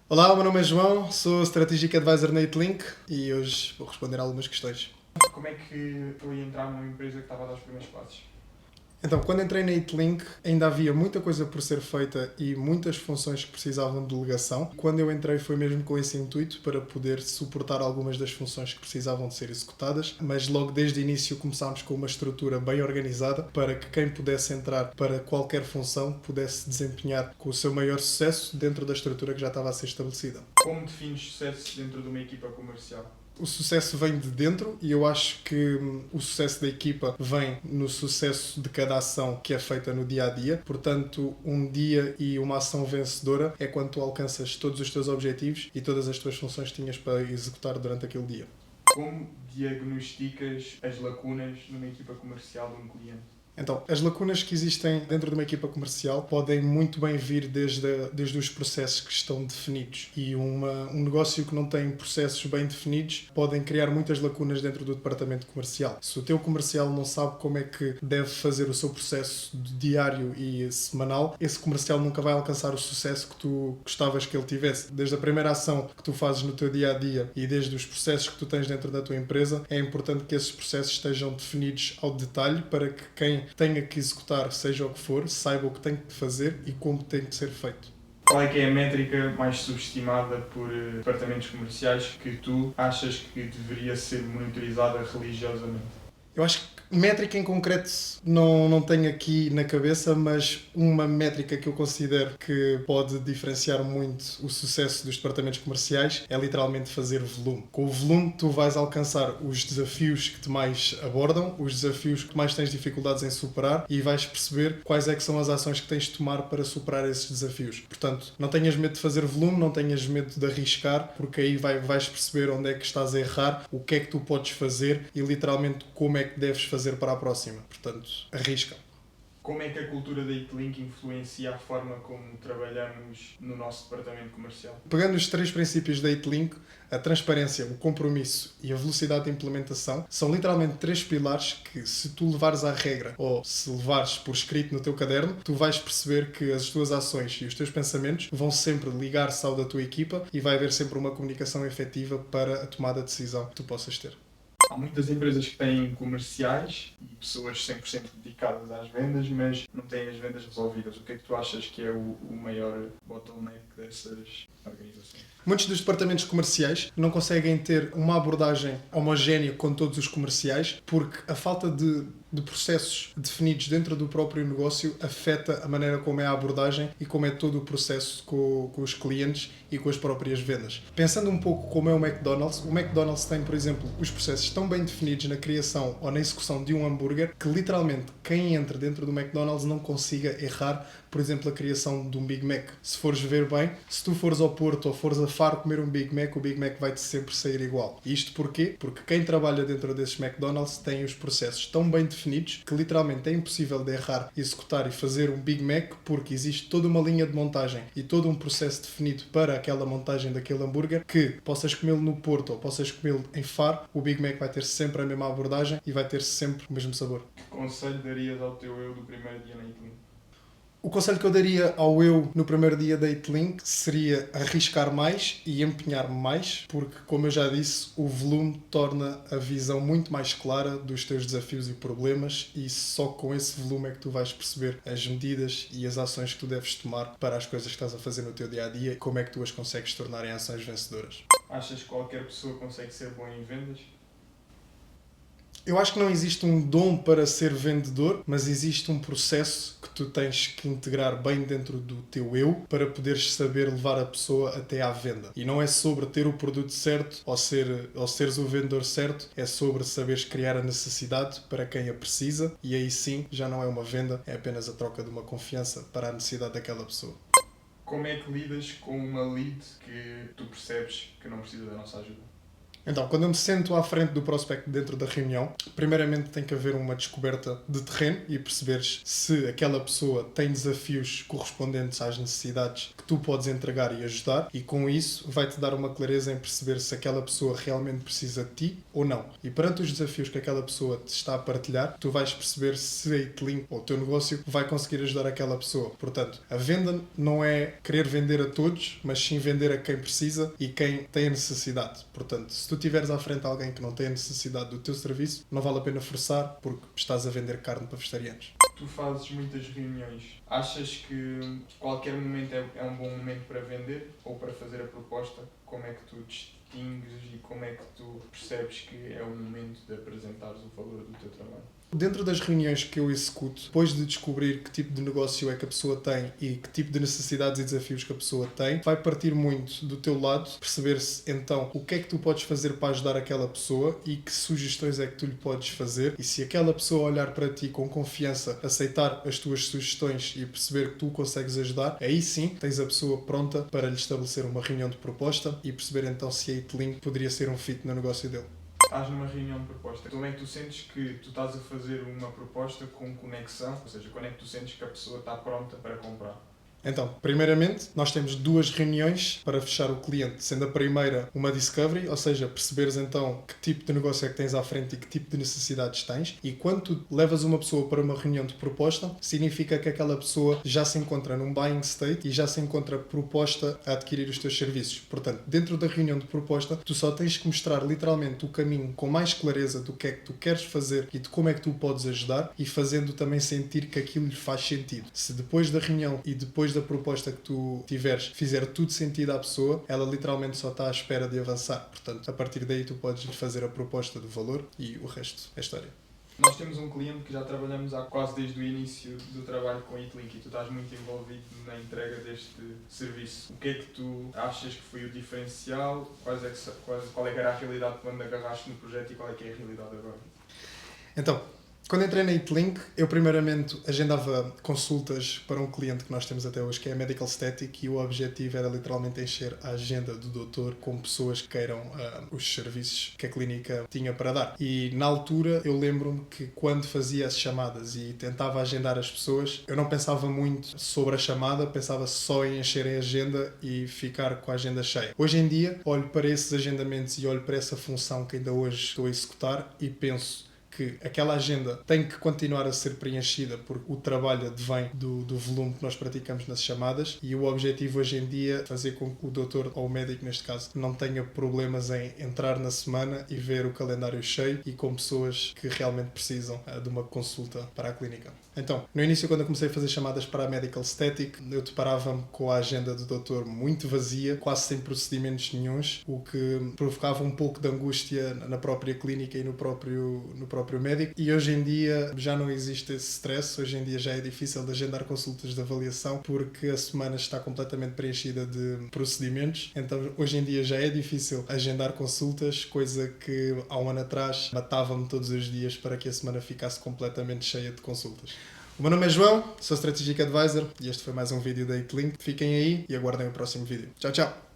Olá, o meu nome é João, sou Strategic Advisor na Itlink e hoje vou responder a algumas questões. Como é que foi entrar numa empresa que estava a dar os primeiros passos? Então, quando entrei na Itlink, ainda havia muita coisa por ser feita e muitas funções que precisavam de delegação. Quando eu entrei foi mesmo com esse intuito para poder suportar algumas das funções que precisavam de ser executadas, mas logo desde o início começámos com uma estrutura bem organizada para que quem pudesse entrar para qualquer função pudesse desempenhar com o seu maior sucesso dentro da estrutura que já estava a ser estabelecida. Como defines sucesso dentro de uma equipa comercial? O sucesso vem de dentro e eu acho que o sucesso da equipa vem no sucesso de cada ação que é feita no dia a dia. Portanto, um dia e uma ação vencedora é quando tu alcanças todos os teus objetivos e todas as tuas funções que tinhas para executar durante aquele dia. Como diagnosticas as lacunas numa equipa comercial de um cliente? Então, as lacunas que existem dentro de uma equipa comercial podem muito bem vir desde os processos que estão definidos. E um negócio que não tem processos bem definidos podem criar muitas lacunas dentro do departamento comercial. Se o teu comercial não sabe como é que deve fazer o seu processo diário e semanal, esse comercial nunca vai alcançar o sucesso que tu gostavas que ele tivesse. Desde a primeira ação que tu fazes no teu dia-a-dia e desde os processos que tu tens dentro da tua empresa, é importante que esses processos estejam definidos ao detalhe para que quem tenha que executar, seja o que for, saiba o que tem que fazer e como tem que ser feito. Qual é que é a métrica mais subestimada por departamentos comerciais que tu achas que deveria ser monitorizada religiosamente? Eu acho que métrica em concreto não tenho aqui na cabeça, mas uma métrica que eu considero que pode diferenciar muito o sucesso dos departamentos comerciais é literalmente fazer volume. Com o volume tu vais alcançar os desafios que te mais abordam, os desafios que mais tens dificuldades em superar e vais perceber quais é que são as ações que tens de tomar para superar esses desafios. Portanto, não tenhas medo de fazer volume, não tenhas medo de arriscar, porque aí vais perceber onde é que estás a errar, o que é que tu podes fazer e literalmente como é que deves fazer para a próxima. Portanto, arrisca. Como é que a cultura da Itlink influencia a forma como trabalhamos no nosso departamento comercial? Pegando os três princípios da Itlink, a transparência, o compromisso e a velocidade de implementação, são literalmente três pilares que, se tu levares à regra ou se levares por escrito no teu caderno, tu vais perceber que as tuas ações e os teus pensamentos vão sempre ligar-se ao da tua equipa e vai haver sempre uma comunicação efetiva para a tomada de decisão que tu possas ter. Há muitas empresas que têm comerciais e pessoas 100% dedicadas às vendas, mas não têm as vendas resolvidas. O que é que tu achas que é o maior bottleneck dessas organizações? Muitos dos departamentos comerciais não conseguem ter uma abordagem homogénea com todos os comerciais porque a falta de processos definidos dentro do próprio negócio afeta a maneira como é a abordagem e como é todo o processo com os clientes e com as próprias vendas. Pensando um pouco como é o McDonald's tem, por exemplo, os processos tão bem definidos na criação ou na execução de um hambúrguer que literalmente quem entra dentro do McDonald's não consiga errar, por exemplo, a criação de um Big Mac. Se fores ver bem, se tu fores ao Porto ou fores a Faro comer um Big Mac, o Big Mac vai-te sempre sair igual. E isto porquê? Porque quem trabalha dentro desses McDonald's tem os processos tão bem definidos que literalmente é impossível de errar, executar e fazer um Big Mac porque existe toda uma linha de montagem e todo um processo definido para aquela montagem daquele hambúrguer que possas comê-lo no Porto ou possas comê-lo em Faro, o Big Mac vai ter sempre a mesma abordagem e vai ter sempre o mesmo sabor. Que conselho darias ao teu eu do primeiro dia na Itlink? O conselho que eu daria ao eu no primeiro dia da Itlink seria arriscar mais e empenhar-me mais, porque, como eu já disse, o volume torna a visão muito mais clara dos teus desafios e problemas e só com esse volume é que tu vais perceber as medidas e as ações que tu deves tomar para as coisas que estás a fazer no teu dia-a-dia e como é que tu as consegues tornar em ações vencedoras. Achas que qualquer pessoa consegue ser boa em vendas? Eu acho que não existe um dom para ser vendedor, mas existe um processo que tu tens que integrar bem dentro do teu eu para poderes saber levar a pessoa até à venda. E não é sobre ter o produto certo ou seres o vendedor certo, é sobre saberes criar a necessidade para quem a precisa e aí sim já não é uma venda, é apenas a troca de uma confiança para a necessidade daquela pessoa. Como é que lidas com uma lead que tu percebes que não precisa da nossa ajuda? Então, quando eu me sento à frente do prospect dentro da reunião, primeiramente tem que haver uma descoberta de terreno e perceberes se aquela pessoa tem desafios correspondentes às necessidades que tu podes entregar e ajudar, e com isso vai-te dar uma clareza em perceber se aquela pessoa realmente precisa de ti ou não. E perante os desafios que aquela pessoa te está a partilhar, tu vais perceber se a Itlink ou o teu negócio vai conseguir ajudar aquela pessoa. Portanto, a venda não é querer vender a todos, mas sim vender a quem precisa e quem tem a necessidade. Portanto, se tu tiveres à frente alguém que não tem a necessidade do teu serviço, não vale a pena forçar porque estás a vender carne para vegetarianos. Tu fazes muitas reuniões. Achas que qualquer momento é um bom momento para vender ou para fazer a proposta? Como é que tu distingues e como é que tu percebes que é o momento de apresentares o valor do teu trabalho? Dentro das reuniões que eu executo, depois de descobrir que tipo de negócio é que a pessoa tem e que tipo de necessidades e desafios que a pessoa tem, vai partir muito do teu lado, perceber-se então o que é que tu podes fazer para ajudar aquela pessoa e que sugestões é que tu lhe podes fazer, e se aquela pessoa olhar para ti com confiança, aceitar as tuas sugestões e perceber que tu consegues ajudar, aí sim tens a pessoa pronta para lhe estabelecer uma reunião de proposta e perceber então se a Itlink poderia ser um fit no negócio dele. Estás numa reunião de proposta. Como é que tu sentes que tu estás a fazer uma proposta com conexão? Ou seja, quando é que tu sentes que a pessoa está pronta para comprar? Então, primeiramente, nós temos 2 reuniões para fechar o cliente, sendo a primeira uma discovery, ou seja, perceberes então que tipo de negócio é que tens à frente e que tipo de necessidades tens. E quando tu levas uma pessoa para uma reunião de proposta, significa que aquela pessoa já se encontra num buying state e já se encontra proposta a adquirir os teus serviços. Portanto, dentro da reunião de proposta, tu só tens que mostrar literalmente o caminho com mais clareza do que é que tu queres fazer e de como é que tu podes ajudar, e fazendo também sentir que aquilo lhe faz sentido. Se depois da reunião e depois da proposta que tu tiveres fizer tudo sentido à pessoa, ela literalmente só está à espera de avançar. Portanto, a partir daí tu podes lhe fazer a proposta do valor e o resto é história. Nós temos um cliente que já trabalhamos há quase desde o início do trabalho com a Itlink e tu estás muito envolvido na entrega deste serviço. O que é que tu achas que foi o diferencial? Qual é que era a realidade quando agarraste no projeto e qual é que é a realidade agora? Então, quando entrei na Itlink, eu primeiramente agendava consultas para um cliente que nós temos até hoje, que é a Medical Static, e o objetivo era literalmente encher a agenda do doutor com pessoas que queiram os serviços que a clínica tinha para dar. E na altura eu lembro-me que quando fazia as chamadas e tentava agendar as pessoas, eu não pensava muito sobre a chamada, pensava só em encher a agenda e ficar com a agenda cheia. Hoje em dia, olho para esses agendamentos e olho para essa função que ainda hoje estou a executar e penso que aquela agenda tem que continuar a ser preenchida porque o trabalho advém do volume que nós praticamos nas chamadas, e o objetivo hoje em dia é fazer com que o doutor, ou o médico neste caso, não tenha problemas em entrar na semana e ver o calendário cheio e com pessoas que realmente precisam de uma consulta para a clínica. Então, no início, quando eu comecei a fazer chamadas para a Medical Static, eu deparava-me com a agenda do doutor muito vazia, quase sem procedimentos nenhuns, o que provocava um pouco de angústia na própria clínica e no próprio médico. E hoje em dia já não existe esse stress, hoje em dia já é difícil de agendar consultas de avaliação porque a semana está completamente preenchida de procedimentos. Então, hoje em dia já é difícil agendar consultas, coisa que há um ano atrás matava-me todos os dias para que a semana ficasse completamente cheia de consultas. O meu nome é João, sou Strategic Advisor e este foi mais um vídeo da Itlink. Fiquem aí e aguardem o próximo vídeo. Tchau, tchau!